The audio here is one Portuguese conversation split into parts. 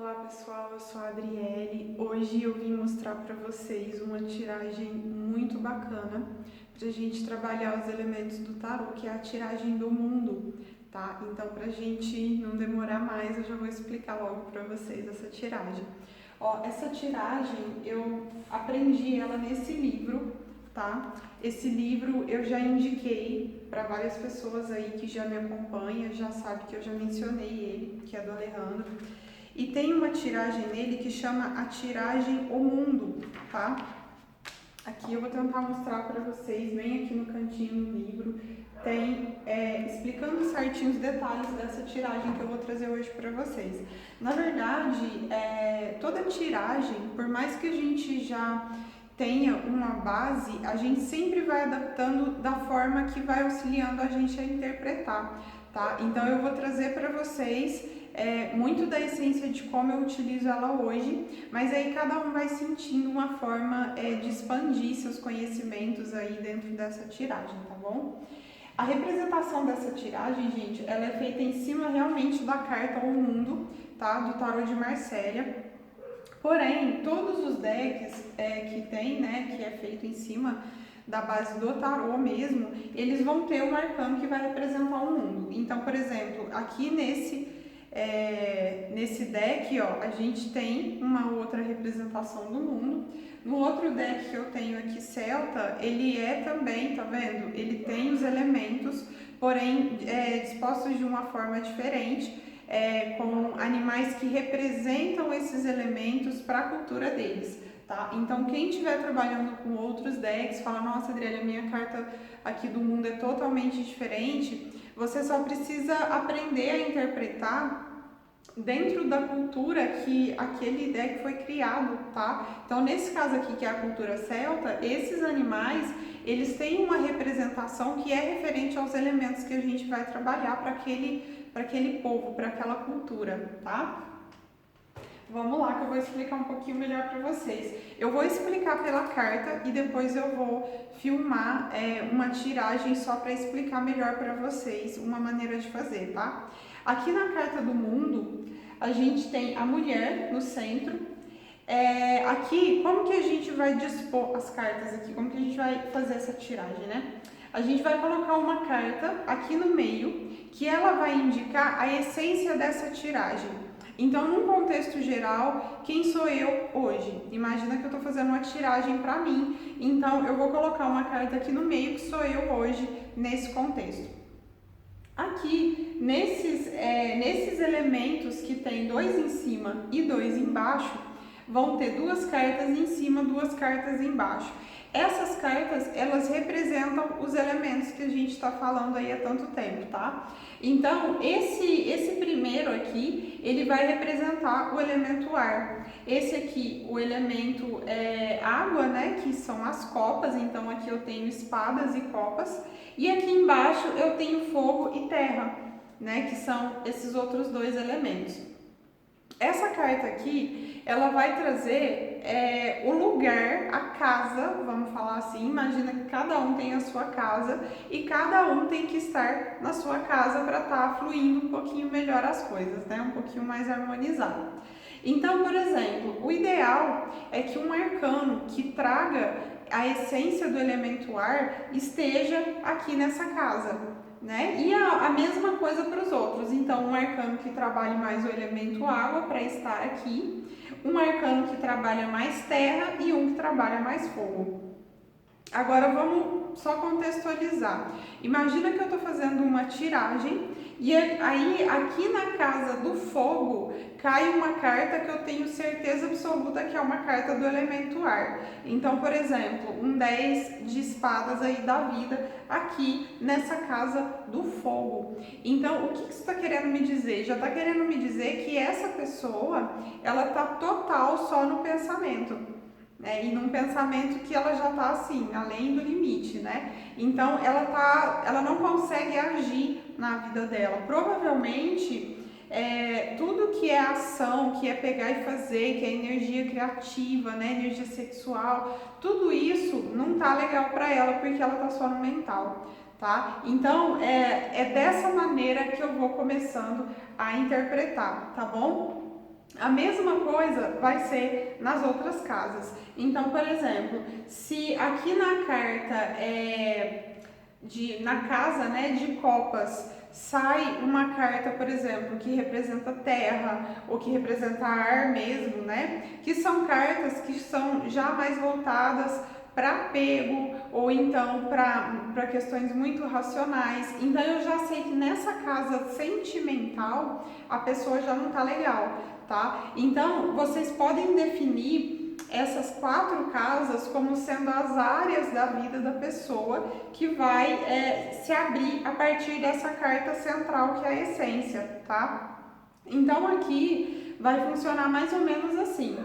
Olá pessoal, eu sou a Adriele. Hoje eu vim mostrar para vocês uma tiragem muito bacana para a gente trabalhar os elementos do tarô, que é a tiragem do mundo, tá? Então, para a gente não demorar mais, eu já vou explicar logo para vocês essa tiragem. Ó, essa tiragem eu aprendi ela nesse livro, tá? Esse livro eu já indiquei para várias pessoas aí que já me acompanham, já sabe que eu já mencionei ele, que é do Alejandro. E tem uma tiragem nele que chama a tiragem O Mundo, tá? Aqui eu vou tentar mostrar para vocês, bem aqui no cantinho do livro, tem explicando certinho os detalhes dessa tiragem que eu vou trazer hoje para vocês. Na verdade, toda tiragem, por mais que a gente já tenha uma base, a gente sempre vai adaptando da forma que vai auxiliando a gente a interpretar, tá? Então eu vou trazer para vocês muito da essência de como eu utilizo ela hoje, mas aí cada um vai sentindo uma forma de expandir seus conhecimentos aí dentro dessa tiragem, tá bom? A representação dessa tiragem, gente, ela é feita em cima realmente da carta O Mundo, tá? Do tarô de Marsella. Porém, todos os decks que tem, né, que é feito em cima da base do tarô mesmo, eles vão ter um arcano que vai representar o mundo. Então, por exemplo, aqui nesse deck, ó, a gente tem uma outra representação do mundo. No outro deck que eu tenho aqui, Celta, ele é também, tá vendo? Ele tem os elementos, porém dispostos de uma forma diferente, com animais que representam esses elementos para a cultura deles. Tá? Então, quem estiver trabalhando com outros decks, fala, nossa, Adriele, a minha carta aqui do mundo é totalmente diferente, você só precisa aprender a interpretar dentro da cultura que aquele deck foi criado, tá? Então, nesse caso aqui, que é a cultura celta, esses animais, eles têm uma representação que é referente aos elementos que a gente vai trabalhar para aquele povo, para aquela cultura, tá? Vamos lá que eu vou explicar um pouquinho melhor para vocês. Eu vou explicar pela carta e depois eu vou filmar uma tiragem só para explicar melhor para vocês uma maneira de fazer, tá? Aqui na carta do mundo, a gente tem a mulher no centro. Aqui, como que a gente vai dispor as cartas aqui? Como que a gente vai fazer essa tiragem, né? A gente vai colocar uma carta aqui no meio que ela vai indicar a essência dessa tiragem. Então, num contexto geral, quem sou eu hoje? Imagina que eu estou fazendo uma tiragem para mim, então eu vou colocar uma carta aqui no meio que sou eu hoje nesse contexto. Aqui, nesses elementos que tem dois em cima e dois embaixo, vão ter duas cartas em cima, duas cartas embaixo. Essas cartas, elas representam os elementos que a gente está falando aí há tanto tempo, tá? Então, esse primeiro aqui, ele vai representar o elemento ar. Esse aqui, o elemento água, né, que são as copas. Então, aqui eu tenho espadas e copas. E aqui embaixo eu tenho fogo e terra, né, que são esses outros dois elementos. Essa carta aqui, ela vai trazer o lugar, a casa, vamos falar assim. Imagina que cada um tem a sua casa e cada um tem que estar na sua casa para estar fluindo um pouquinho melhor as coisas, né? Um pouquinho mais harmonizado. Então, por exemplo, o ideal é que um arcano que traga a essência do elemento ar esteja aqui nessa casa, né? E a mesma coisa para os outros. Então, um arcano que trabalhe mais o elemento água para estar aqui, um arcano que trabalha mais terra e um que trabalha mais fogo. Agora vamos só contextualizar. Imagina que eu estou fazendo uma tiragem e aí aqui na casa do fogo cai uma carta que eu tenho certeza absoluta que é uma carta do elemento ar. Então, por exemplo, um 10 de espadas aí da vida aqui nessa casa do fogo. Então, o que isso está querendo me dizer? Já está querendo me dizer que essa pessoa, ela está total só no pensamento. E num pensamento que ela já está assim, além do limite, né? Então ela não consegue agir na vida dela. Provavelmente tudo que é ação, que é pegar e fazer, que é energia criativa, né? Energia sexual, tudo isso não tá legal para ela porque ela tá só no mental, tá? Então é dessa maneira que eu vou começando a interpretar, tá bom? A mesma coisa vai ser nas outras casas. Então, por exemplo, se aqui na carta na casa, né, de copas, sai uma carta, por exemplo, que representa terra ou que representa ar mesmo, né? Que são cartas que são já mais voltadas para apego ou então para questões muito racionais. Então eu já sei que nessa casa sentimental a pessoa já não tá legal, tá? Então vocês podem definir essas 4 casas como sendo as áreas da vida da pessoa que vai se abrir a partir dessa carta central que é a essência, tá? Então aqui vai funcionar mais ou menos assim.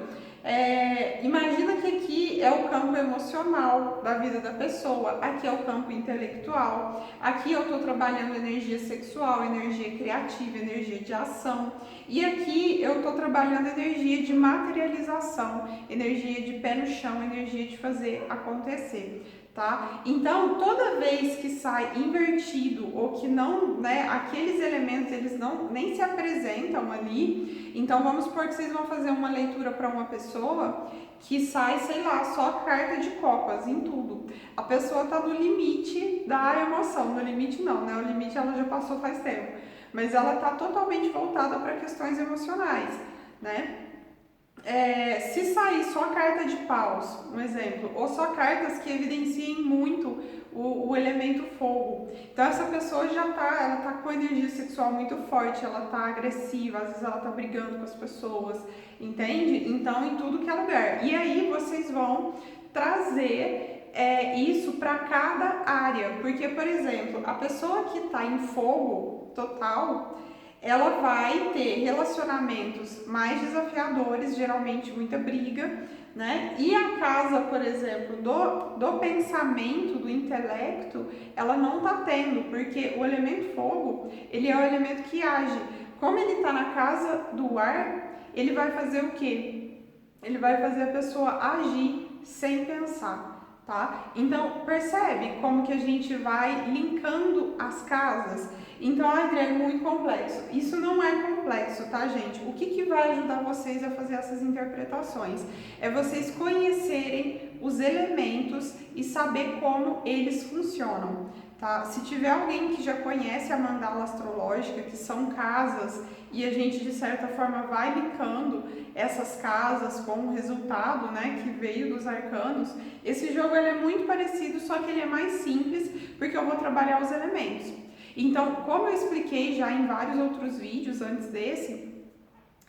Imagina que aqui é o campo emocional da vida da pessoa, aqui é o campo intelectual, aqui eu estou trabalhando energia sexual, energia criativa, energia de ação, e aqui eu estou trabalhando energia de materialização, energia de pé no chão, energia de fazer acontecer. Tá? Então, toda vez que sai invertido ou que não, né, aqueles elementos eles não nem se apresentam ali, então vamos supor que vocês vão fazer uma leitura para uma pessoa que sai, sei lá, só carta de copas em tudo. A pessoa tá no limite da emoção, no limite não, né? O limite ela já passou faz tempo, mas ela tá totalmente voltada para questões emocionais, né? Se sair só carta de paus, um exemplo, ou só cartas que evidenciem muito o elemento fogo, então essa pessoa ela tá com energia sexual muito forte, ela tá agressiva, às vezes ela tá brigando com as pessoas, entende? Então em tudo que é lugar. E aí vocês vão trazer isso para cada área, porque por exemplo, a pessoa que tá em fogo total, ela vai ter relacionamentos mais desafiadores, geralmente muita briga, né? E a casa, por exemplo, do pensamento, do intelecto, ela não tá tendo, porque o elemento fogo, ele é o elemento que age. Como ele tá na casa do ar, ele vai fazer o quê? Ele vai fazer a pessoa agir sem pensar, tá? Então, percebe como que a gente vai linkando as casas? Então, Adriana, é muito complexo. Isso não é complexo, tá, gente? O que vai ajudar vocês a fazer essas interpretações? É vocês conhecerem os elementos e saber como eles funcionam, tá? Se tiver alguém que já conhece a mandala astrológica, que são casas, e a gente, de certa forma, vai linkando essas casas com o resultado, né, que veio dos arcanos, esse jogo ele é muito parecido, só que ele é mais simples, porque eu vou trabalhar os elementos. Então, como eu expliquei já em vários outros vídeos antes desse,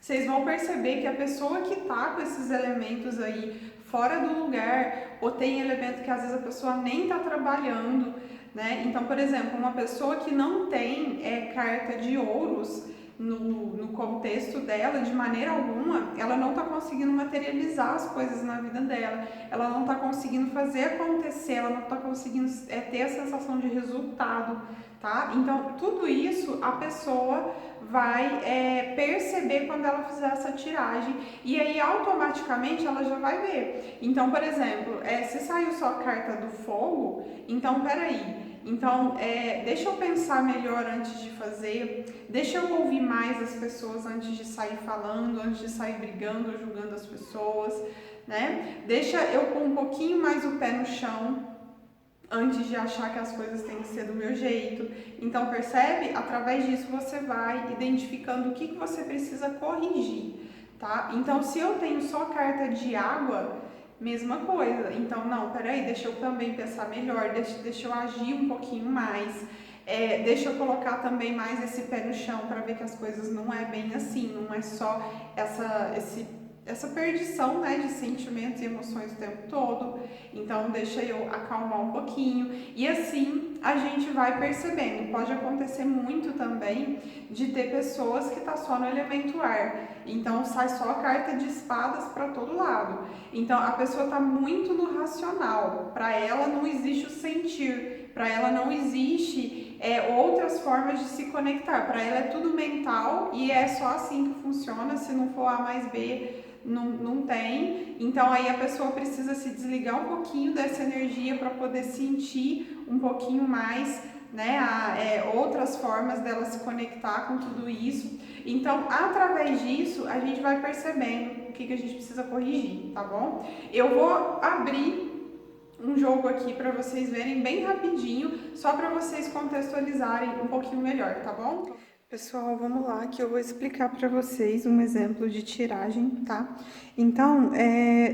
vocês vão perceber que a pessoa que tá com esses elementos aí fora do lugar, ou tem elemento que às vezes a pessoa nem tá trabalhando, né? Então, por exemplo, uma pessoa que não tem carta de ouros no contexto dela, de maneira alguma, ela não está conseguindo materializar as coisas na vida dela, ela não está conseguindo fazer acontecer, ela não está conseguindo ter a sensação de resultado, tá? Então, tudo isso a pessoa vai perceber quando ela fizer essa tiragem e aí automaticamente ela já vai ver. Então, por exemplo, se saiu só a carta do fogo, então peraí. Então, deixa eu pensar melhor antes de fazer, deixa eu ouvir mais as pessoas antes de sair falando, antes de sair brigando ou julgando as pessoas, né? Deixa eu pôr um pouquinho mais o pé no chão antes de achar que as coisas têm que ser do meu jeito. Então, percebe? Através disso você vai identificando o que você precisa corrigir, tá? Então, se eu tenho só carta de água, mesma coisa. Então, não, peraí, deixa eu também pensar melhor, deixa eu agir um pouquinho mais, deixa eu colocar também mais esse pé no chão para ver que as coisas não é bem assim, não é só essa perdição, né, de sentimentos e emoções o tempo todo. Então, deixa eu acalmar um pouquinho. E assim, a gente vai percebendo. Pode acontecer muito também de ter pessoas que tá só no elemento ar. Então, sai só a carta de espadas para todo lado. Então, a pessoa tá muito no racional. Para ela não existe o sentir. Para ela não existe outras formas de se conectar. Para ela é tudo mental e é só assim que funciona. Se não for A mais B, não tem. Então aí a pessoa precisa se desligar um pouquinho dessa energia para poder sentir um pouquinho mais né? Outras formas dela se conectar com tudo isso. Então, através disso, a gente vai percebendo o que a gente precisa corrigir, tá bom? Eu vou abrir um jogo aqui para vocês verem bem rapidinho, só para vocês contextualizarem um pouquinho melhor, tá bom? Pessoal, vamos lá que eu vou explicar para vocês um exemplo de tiragem, tá? Então,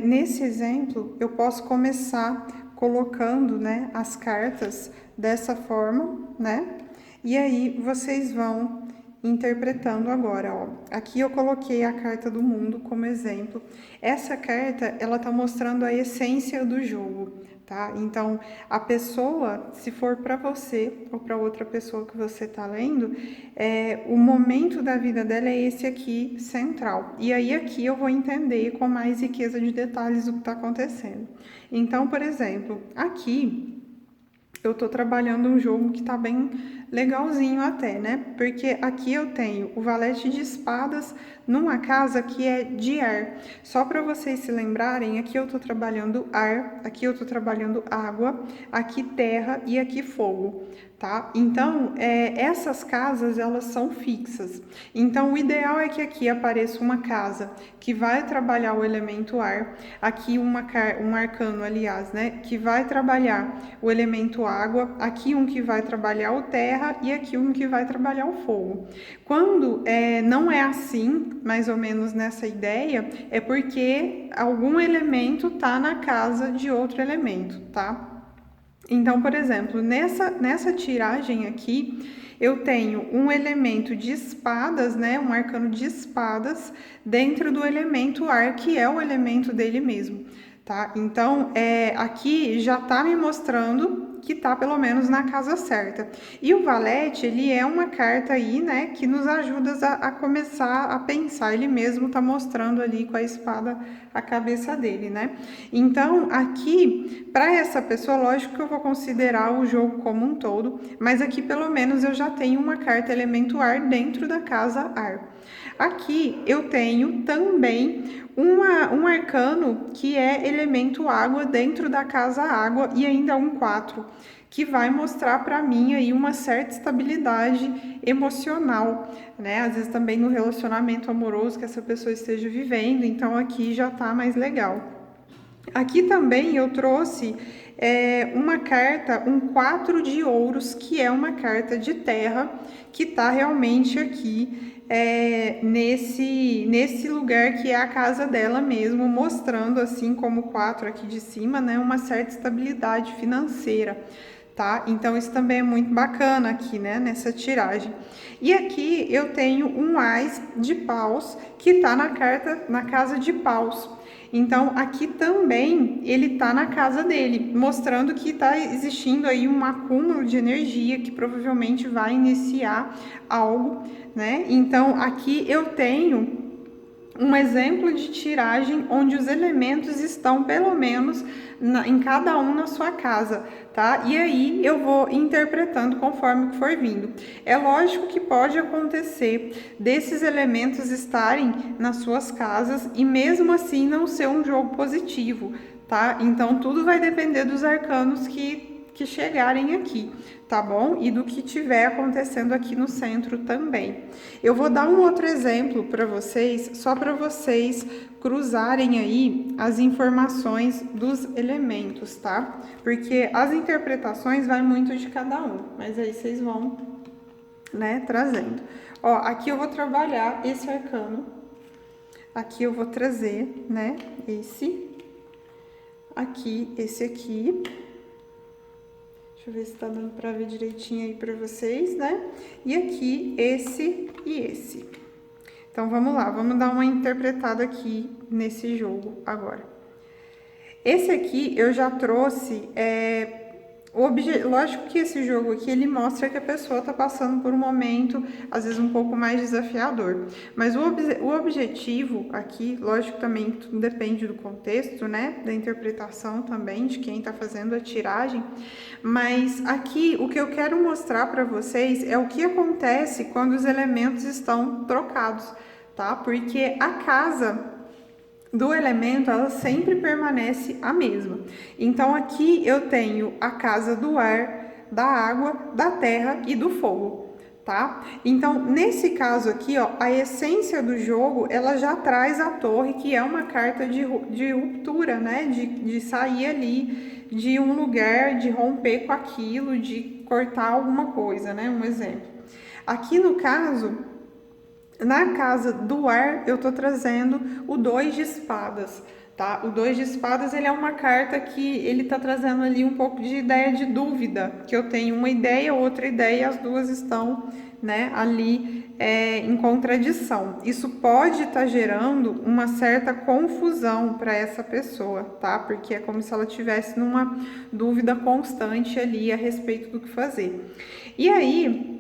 nesse exemplo, eu posso começar colocando, né, as cartas dessa forma, né? E aí, vocês vão interpretando agora, ó. Aqui eu coloquei a carta do mundo como exemplo. Essa carta, ela tá mostrando a essência do jogo, tá? Então, a pessoa, se for para você ou para outra pessoa que você tá lendo, o momento da vida dela é esse aqui, central. E aí aqui eu vou entender com mais riqueza de detalhes o que tá acontecendo. Então, por exemplo, aqui eu tô trabalhando um jogo que tá bem legalzinho até, né? Porque aqui eu tenho o valete de espadas numa casa que é de ar. Só para vocês se lembrarem, aqui eu tô trabalhando ar, aqui eu tô trabalhando água, aqui terra e aqui fogo, tá? Então, essas casas, elas são fixas. Então, o ideal é que aqui apareça uma casa que vai trabalhar o elemento ar, aqui um arcano, aliás, né? Que vai trabalhar o elemento água, aqui um que vai trabalhar o terra e aqui um que vai trabalhar o fogo. Quando não é assim, mais ou menos nessa ideia, é porque algum elemento tá na casa de outro elemento, tá? Então, por exemplo, nessa tiragem aqui, eu tenho um elemento de espadas, né? Um arcano de espadas dentro do elemento ar, que é o elemento dele mesmo, tá? Então, aqui já tá me mostrando que tá pelo menos na casa certa. E o valete, ele é uma carta aí, né, que nos ajuda a começar a pensar. Ele mesmo tá mostrando ali com a espada a cabeça dele, né? Então, aqui, para essa pessoa, lógico que eu vou considerar o jogo como um todo, mas aqui pelo menos eu já tenho uma carta elemento ar dentro da casa ar. Aqui eu tenho também um arcano que é elemento água dentro da casa água e ainda um 4, que vai mostrar para mim aí uma certa estabilidade emocional, né? Às vezes também no relacionamento amoroso que essa pessoa esteja vivendo, então aqui já tá mais legal. Aqui também eu trouxe uma carta, um 4 de ouros, que é uma carta de terra, que tá realmente aqui nesse lugar que é a casa dela mesmo, mostrando, assim como o 4 aqui de cima, né, uma certa estabilidade financeira, tá? Então, isso também é muito bacana aqui, né, nessa tiragem. E aqui eu tenho um ás de paus, que tá na casa de paus. Então, aqui também ele tá na casa dele, mostrando que tá existindo aí um acúmulo de energia que provavelmente vai iniciar algo, né? Então, aqui eu tenho um exemplo de tiragem onde os elementos estão pelo menos em cada um na sua casa, tá? E aí eu vou interpretando conforme for vindo. É lógico que pode acontecer desses elementos estarem nas suas casas e mesmo assim não ser um jogo positivo, tá? Então tudo vai depender dos arcanos que chegarem aqui, tá bom? E do que tiver acontecendo aqui no centro também. Eu vou dar um outro exemplo para vocês, só para vocês cruzarem aí as informações dos elementos, tá? Porque as interpretações vai muito de cada um, mas aí vocês vão, né, trazendo. Ó, aqui eu vou trabalhar esse arcano, aqui eu vou trazer, né, esse aqui. Deixa eu ver se tá dando pra ver direitinho aí pra vocês, né? E aqui, esse e esse. Então, vamos lá, vamos dar uma interpretada aqui nesse jogo agora. Esse aqui eu já trouxe, lógico que esse jogo aqui, ele mostra que a pessoa tá passando por um momento, às vezes, um pouco mais desafiador. Mas o objetivo aqui, lógico também, tudo depende do contexto, né? Da interpretação também, de quem tá fazendo a tiragem. Mas aqui, o que eu quero mostrar para vocês é o que acontece quando os elementos estão trocados, tá? Porque a casa do elemento, ela sempre permanece a mesma. Então, aqui eu tenho a casa do ar, da água, da terra e do fogo. Tá? Então, nesse caso aqui, ó, a essência do jogo, ela já traz a torre, que é uma carta de ruptura, né? De sair ali de um lugar, de romper com aquilo, de cortar alguma coisa, né? Um exemplo. Aqui no caso, na casa do ar, eu tô trazendo o 2 de espadas. Tá? O 2 de espadas, ele é uma carta que ele tá trazendo ali um pouco de ideia de dúvida, que eu tenho uma ideia, outra ideia, e as duas estão, né, ali em contradição. Isso pode estar gerando uma certa confusão para essa pessoa, tá? Porque é como se ela estivesse numa dúvida constante ali a respeito do que fazer. E aí,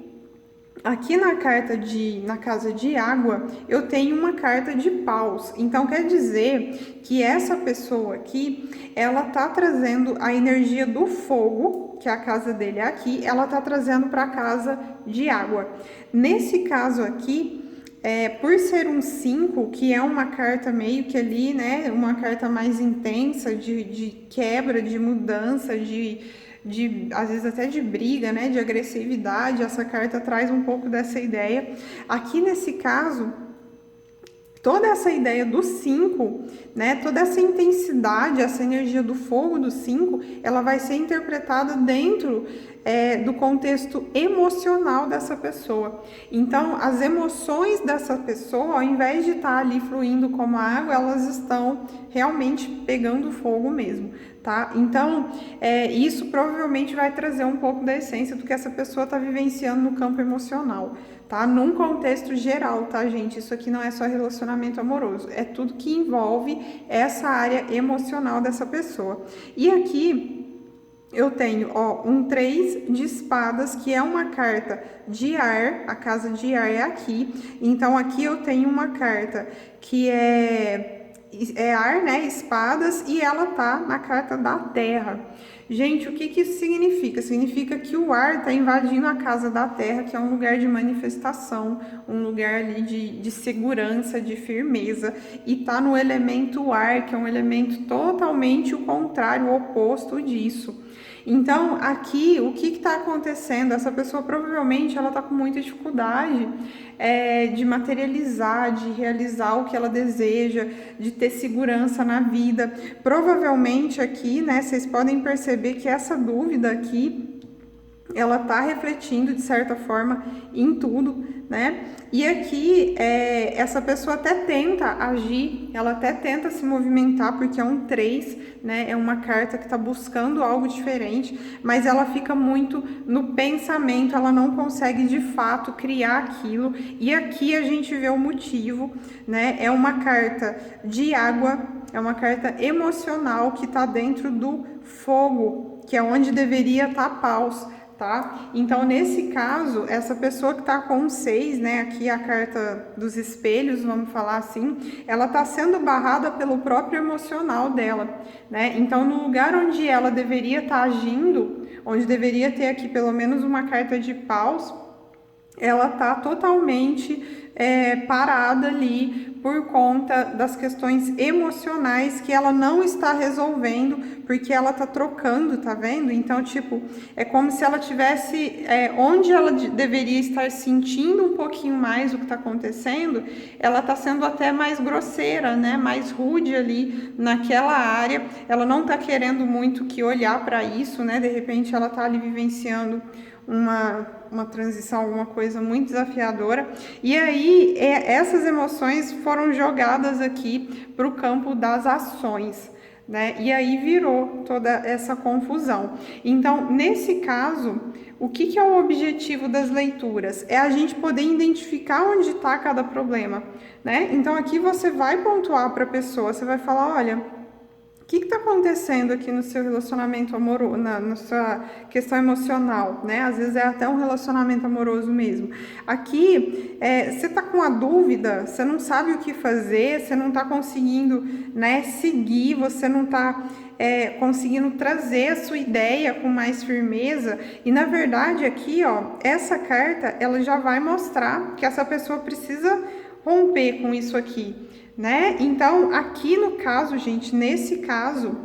aqui na casa de água, eu tenho uma carta de paus. Então, quer dizer que essa pessoa aqui, ela tá trazendo a energia do fogo, que a casa dele é aqui, ela tá trazendo para a casa de água. Nesse caso aqui, por ser um 5, que é uma carta meio que ali, né, uma carta mais intensa, de quebra, de mudança, às vezes até de briga, né, de agressividade, essa carta traz um pouco dessa ideia. Aqui nesse caso, toda essa ideia do 5, né, toda essa intensidade, essa energia do fogo do 5, ela vai ser interpretada dentro do contexto emocional dessa pessoa. Então, as emoções dessa pessoa, ao invés de estar ali fluindo como a água, elas estão realmente pegando fogo mesmo, tá? Então, isso provavelmente vai trazer um pouco da essência do que essa pessoa está vivenciando no campo emocional, tá? Num contexto geral, tá, gente? Isso aqui não é só relacionamento amoroso, é tudo que envolve essa área emocional dessa pessoa. E aqui eu tenho, ó, um 3 de espadas, que é uma carta de ar, a casa de ar é aqui. Então, aqui eu tenho uma carta que é ar, né, espadas, e ela tá na carta da terra. Gente, o que que isso significa? Significa que o ar tá invadindo a casa da terra, que é um lugar de manifestação, um lugar ali de segurança, de firmeza, e tá no elemento ar, que é um elemento totalmente o contrário, o oposto disso. Então, aqui, o que está acontecendo? Essa pessoa provavelmente ela está com muita dificuldade de materializar, de realizar o que ela deseja, de ter segurança na vida. Provavelmente aqui, né, vocês podem perceber que essa dúvida aqui, ela tá refletindo de certa forma em tudo, né? E aqui essa pessoa até tenta agir, ela até tenta se movimentar, porque é um 3, né? É uma carta que tá buscando algo diferente, mas ela fica muito no pensamento, ela não consegue de fato criar aquilo. E aqui a gente vê o motivo, né? É uma carta de água, é uma carta emocional que tá dentro do fogo, que é onde deveria estar paus. Tá? Então, nesse caso, essa pessoa que tá com 6, né, aqui a carta dos espelhos, vamos falar assim, ela tá sendo barrada pelo próprio emocional dela, né? Então, no lugar onde ela deveria estar agindo, onde deveria ter aqui pelo menos uma carta de paus, ela tá totalmente parada ali por conta das questões emocionais que ela não está resolvendo, porque ela tá trocando, tá vendo? Então, tipo, é como se ela tivesse onde ela deveria estar sentindo um pouquinho mais o que tá acontecendo, ela tá sendo até mais grosseira, né? Mais rude ali naquela área, ela não tá querendo muito que olhar para isso, né? De repente ela tá ali vivenciando uma transição, alguma coisa muito desafiadora. E aí, essas emoções foram jogadas aqui para o campo das ações, né? E aí virou toda essa confusão. Então, nesse caso, o que é o objetivo das leituras? É a gente poder identificar onde está cada problema, né? Então, aqui você vai pontuar para a pessoa, você vai falar, olha, o que está acontecendo aqui no seu relacionamento amoroso, na sua questão emocional, né? Às vezes é até um relacionamento amoroso mesmo. Aqui, você está com a dúvida, você não sabe o que fazer, você não está conseguindo, né, seguir, você não está conseguindo trazer a sua ideia com mais firmeza. E, na verdade, aqui, ó, essa carta, ela já vai mostrar que essa pessoa precisa romper com isso aqui, né? Então, aqui no caso, gente, nesse caso,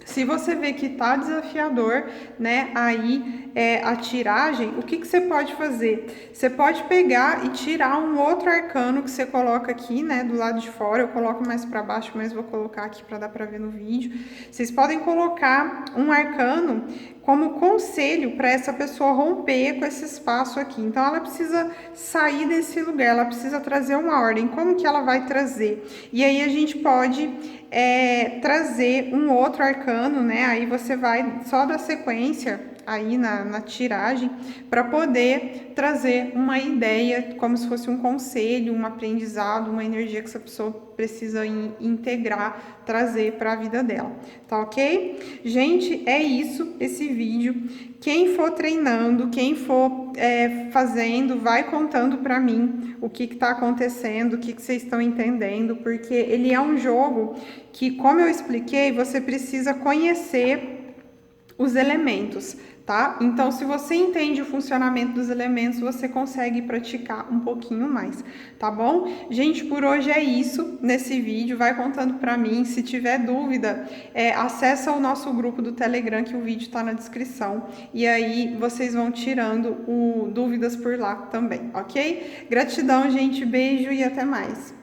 se você vê que tá desafiador, né, aí a tiragem, o que você pode fazer? Você pode pegar e tirar um outro arcano que você coloca aqui, né, do lado de fora. Eu coloco mais para baixo, mas vou colocar aqui para dar para ver no vídeo. Vocês podem colocar um arcano como conselho para essa pessoa romper com esse espaço aqui. Então, ela precisa sair desse lugar, ela precisa trazer uma ordem. Como que ela vai trazer? E aí a gente pode trazer um outro arcano, né? Aí você vai só da sequência aí na tiragem para poder trazer uma ideia, como se fosse um conselho, um aprendizado, uma energia que essa pessoa precisa integrar, trazer para a vida dela, tá ok? Gente, é isso, esse vídeo. Quem for treinando, quem for fazendo, vai contando para mim o que está acontecendo, o que vocês estão entendendo, porque ele é um jogo que, como eu expliquei, você precisa conhecer os elementos, tá? Então, se você entende o funcionamento dos elementos, você consegue praticar um pouquinho mais, tá bom? Gente, por hoje é isso nesse vídeo. Vai contando para mim. Se tiver dúvida, acessa o nosso grupo do Telegram, que o vídeo está na descrição. E aí, vocês vão tirando dúvidas por lá também, ok? Gratidão, gente. Beijo e até mais.